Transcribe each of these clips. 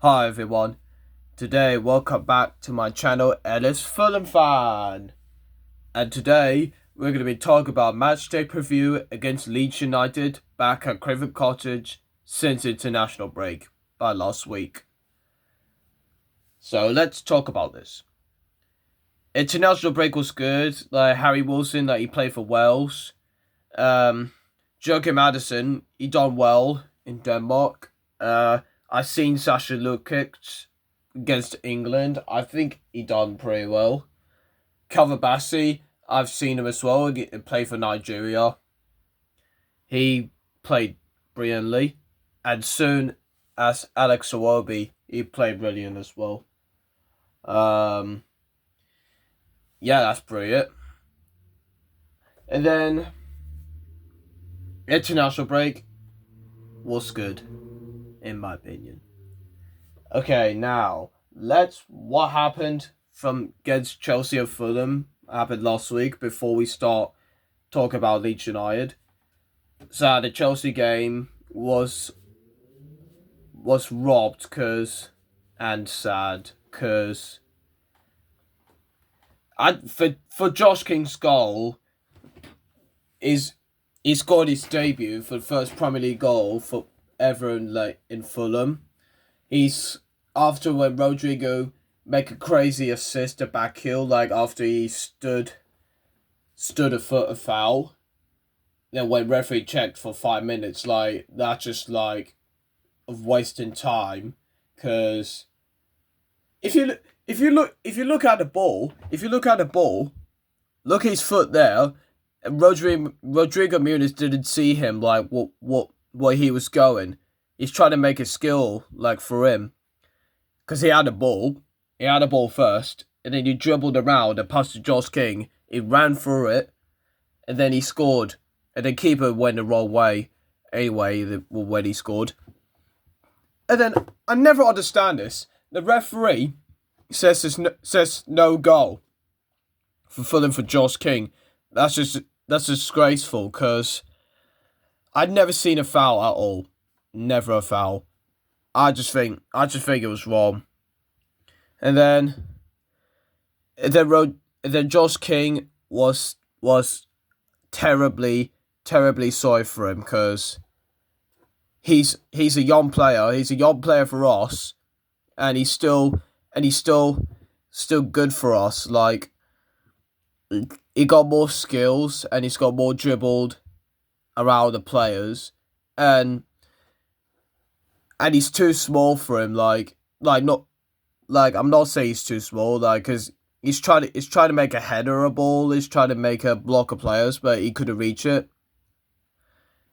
Hi everyone, today welcome back to my channel Ellis Fulham Fan. And today we're going to be talking about Matchday preview against Leeds United back at Craven Cottage since international break by last week. So let's talk about this. International break was good, like Harry Wilson, he played for Wales. Joachim Maddison, he done well in Denmark. I seen Sasha Lukic against England. I think he done pretty well. Calvabassi, I've seen him as well. He played for Nigeria. He played brilliantly. And soon as Alex Iwobi, he played brilliant as well. Yeah, that's brilliant. And then international break was good, in my opinion. Okay, now what happened from against Chelsea and Fulham happened last week before we start talking about Leeds United. So the Chelsea game was robbed and sad because for Josh King's goal he scored his debut for the first Premier League goal for ever in Fulham. He's after when Rodrigo make a crazy assist to back heel, after he stood a foot of foul. Then when referee checked for 5 minutes, that's just of wasting time. Cause if you look at the ball, look at his foot there. And Rodrigo Muniz didn't see him what he was going. He's trying to make a skill for him. Because he had a ball. He had a ball first. And then he dribbled around and passed to Josh King. He ran through it. And then he scored. And the keeper went the wrong way. Anyway, when he scored. And then, I never understand this. The referee says no goal for Fulham for Josh King. That's disgraceful. Because I'd never seen a foul at all. Never a foul. I just think it was wrong. And then Josh King was terribly sorry for him because he's a young player. He's a young player for us, and he's still good for us. He got more skills and he's got more dribbled around the players, and he's too small for him. I'm not saying he's too small, because he's trying to make a header a ball. He's trying to make a block of players, but he couldn't reach it.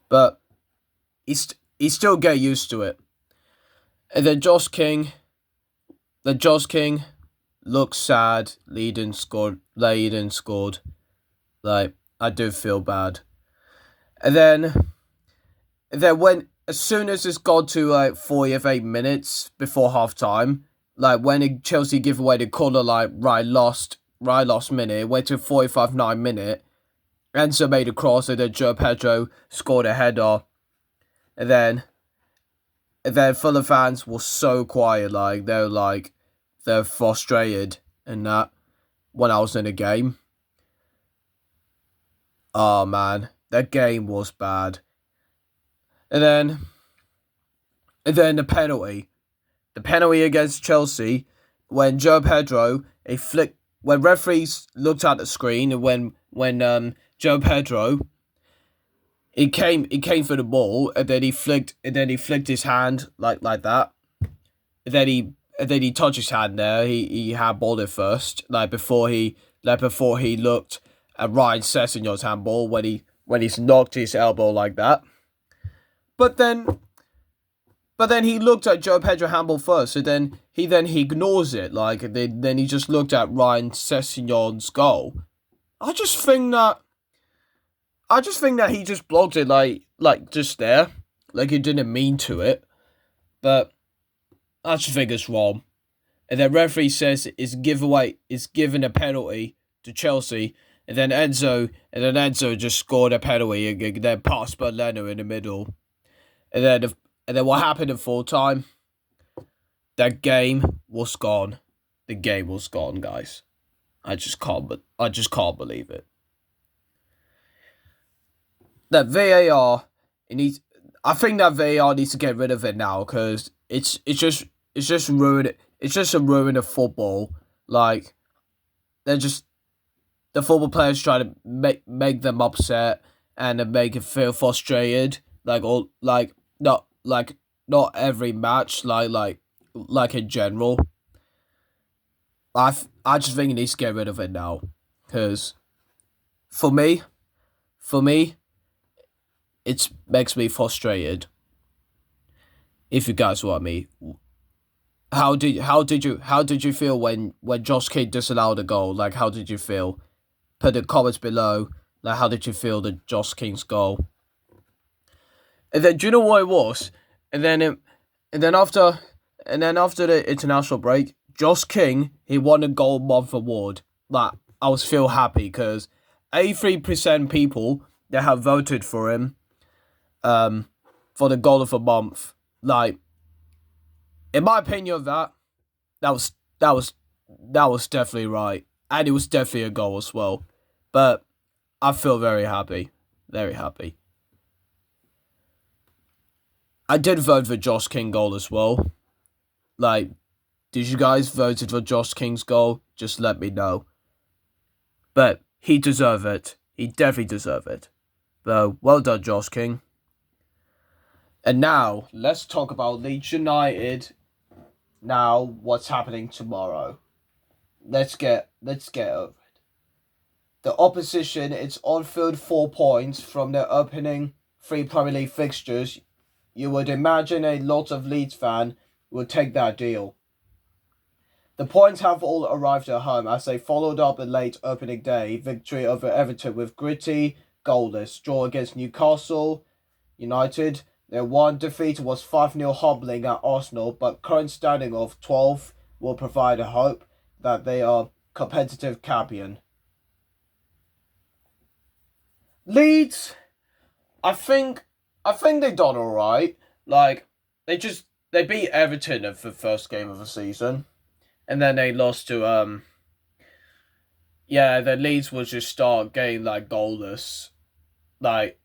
But he still get used to it. And then Josh King looks sad. Leiden scored. I do feel bad. And then when as soon as it's got to 48 minutes before half time, when Chelsea give away the corner, right last minute, it went to 45-9 minute. Enzo made a cross, and then Joe Pedro scored a header. And then Fulham fans were so quiet, they're frustrated and that when I was in the game. Oh man, that game was bad. And then the penalty against Chelsea, when Joe Pedro when referees looked at the screen, and when Joe Pedro he came for the ball, and then he flicked his hand like that, and then he touched his hand there. He handballed it first, before he looked at Ryan Sessegnon's handball when he's knocked his elbow like that. But then he looked at Joe Pedro handball first, and then he ignores it. Then he just looked at Ryan Sessegnon's goal. I just think that he just blocked it just there, he didn't mean to it. But I just think it's wrong. And the referee says is given a penalty to Chelsea, and then Enzo just scored a penalty and then passed Berleno in the middle. And then what happened in full time? that game was gone. The game was gone, guys. I just can't believe it. That VAR, it needs. I think that VAR needs to get rid of it now because it's just ruined. It's just a ruin of football. Like they're just the football players try to make them upset and then make it feel frustrated. Not every match. Like in general. I just think it needs to get rid of it now because for me, for me, it makes me frustrated. If you guys want me, how did you feel when Josh King disallowed a goal? Like how did you feel? Put the comments below. Like how did you feel the Josh King's goal? And then do you know what it was? And then it, and then after the international break, Josh King he won a Goal Month award. Like I was feel happy because 83% people that have voted for him for the goal of the month. Like, in my opinion of that was that was that was definitely right. And it was definitely a goal as well. But I feel very happy. Very happy. I did vote for Josh King goal as well. Like, did you guys vote for Josh King's goal? Just let me know. But he deserved it. He definitely deserved it. So, well done, Josh King. And now, let's talk about Leeds United. Now, what's happening tomorrow? Let's get over it. The opposition is on field 4 points from their opening 3 Premier League fixtures. You would imagine a lot of Leeds fans would take that deal. The points have all arrived at home as they followed up a late opening day victory over Everton with gritty, goalless draw against Newcastle United. Their one defeat was 5-0 humbling at Arsenal, but current standing of 12th will provide a hope that they are competitive champion. Leeds, I think they done alright. Like they beat Everton for the first game of the season. And then they lost to the Leeds was just start getting like goalless. Like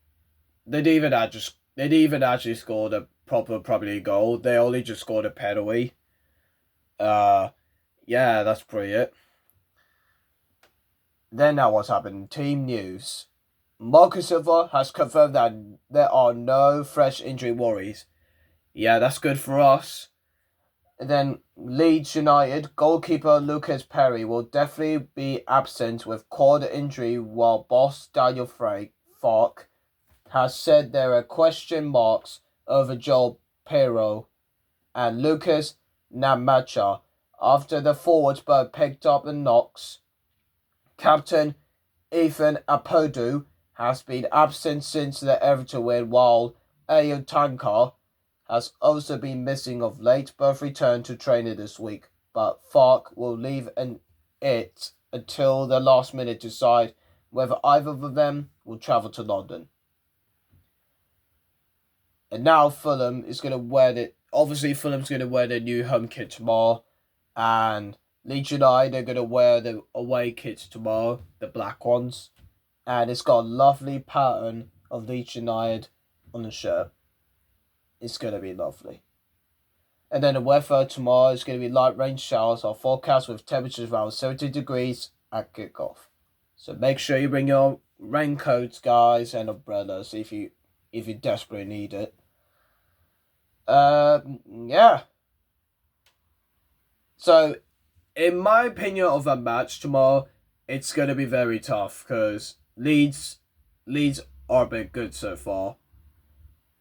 they didn't even actually score a proper Premier League goal. They only just scored a penalty. That's pretty it. Then now what's happened? Team news. Marcus Silva has confirmed that there are no fresh injury worries. Yeah, that's good for us. And then Leeds United goalkeeper Lucas Perry will definitely be absent with quad injury, while boss Daniel Farke has said there are question marks over Joel Pero and Lucas Namacha after the forwards both picked up the knocks. Captain Ethan Apodu has been absent since the Everton win, while Ayo Tankar has also been missing of late. Both returned to training this week, but Farke will leave it until the last minute to decide whether either of them will travel to London. And now Fulham's going to wear their new home kit tomorrow, and Leeds United are going to wear the away kits tomorrow, the black ones, and it's got a lovely pattern of Leeds United on the shirt. It's going to be lovely. And then the weather tomorrow is going to be light rain showers are forecast with temperatures around 70 degrees at kickoff. So make sure you bring your raincoats, guys, and umbrellas if you desperately need it. So, in my opinion of that match tomorrow, it's going to be very tough because Leeds are a bit good so far.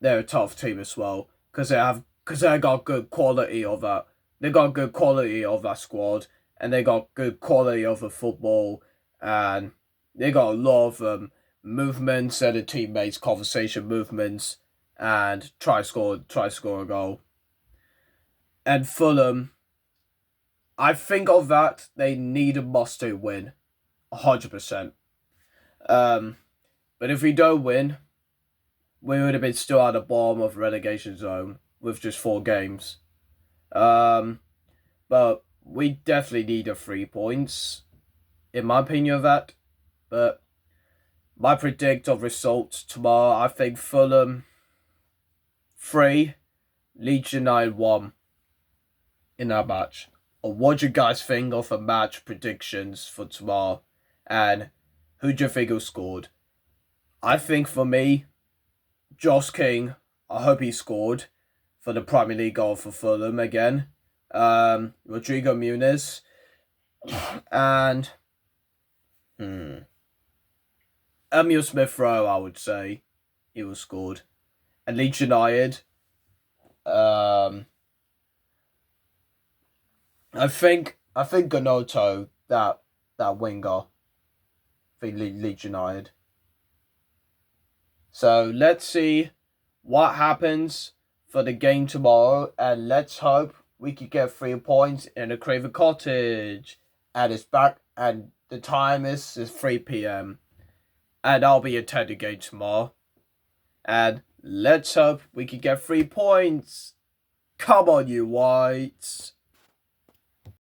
They're a tough team as well because they got good quality of that. They got good quality of that squad, and they got good quality of the football, and they got a lot of movements and the teammates, conversation movements, and try score a goal. And Fulham, I think of that they need a must-do win, 100%. But if we don't win, we would have been still at the bottom of relegation zone with just 4 games. but we definitely need a 3 points, in my opinion of that. But my predict of results tomorrow, I think Fulham 3, Leeds United 1 in that match. Or what do you guys think of the match predictions for tomorrow? And who do you think who scored? I think for me, Josh King, I hope he scored for the Premier League goal for Fulham again. Rodrigo Muniz. And Emil Smith-Rowe, I would say he was scored. And Leeds United. I think Gonotto, that winger, for Leeds United. So let's see what happens for the game tomorrow, and let's hope we could get 3 points in the Craven Cottage. And it's back, and the time is 3 p.m. And I'll be attending the game tomorrow. And let's hope we can get 3 points. Come on, you Whites.